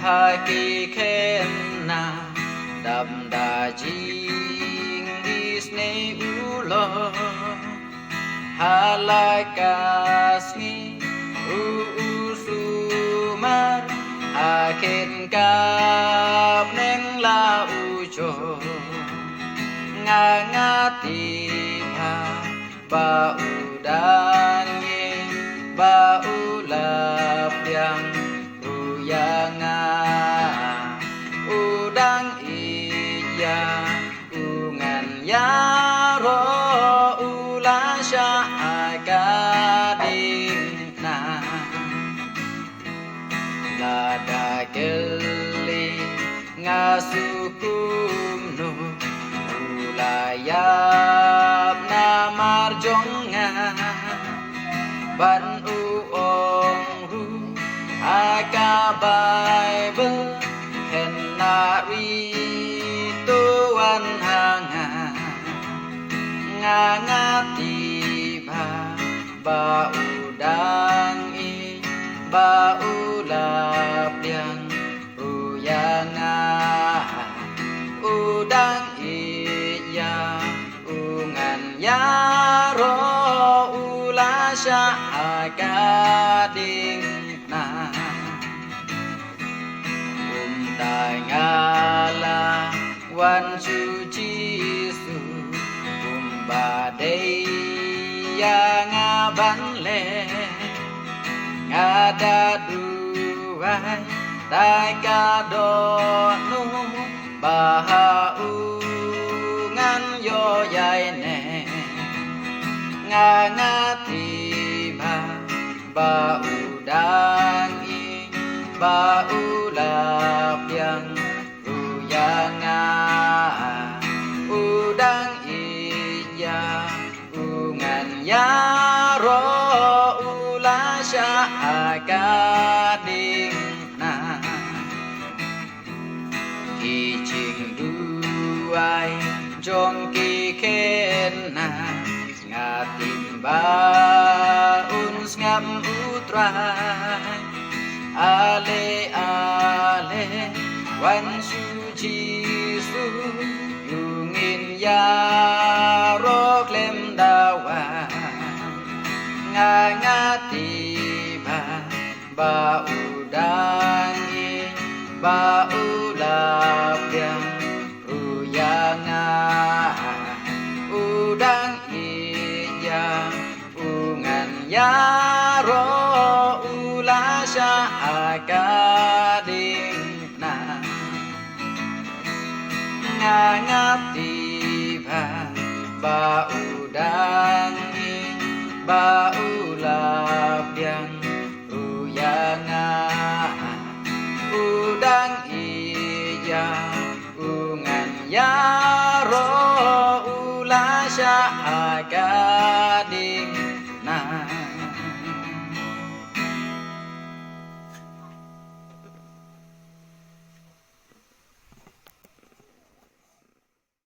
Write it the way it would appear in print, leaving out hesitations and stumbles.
hai kỳ khen na đậm đà jing Disney ulo halakasmi usumar akin kap neng la ujo ngangati ba udang ba ulap yang uyanga udang iya ungan yaro ulasya agading na lada geli ngasukum no ulayap na marjonga ban uong ru akabay bel henari tuan hanga ngangati ba udang i ba ulap yang ruyanga udang iya ungan yaro ulasya agading na umtai ngala wan suci su umbadei yang abanle ngada duai tai kadonu bahaungan yo yai ne ngangati ba udang i ba ulap yang ruyanga udang iya ungan yaro ulasya agading na kijing duai jong ki ken na ngatimba uns ngam utrai ale ale wan suci su yungin yaro klem dawa ngangati ba udang i ba ulap yang ruyanga udang iya ungan yaro ulasya agading na ngangati ba udang i ba ulap yang ruyanga udang iya ungan yaro ulasya agading na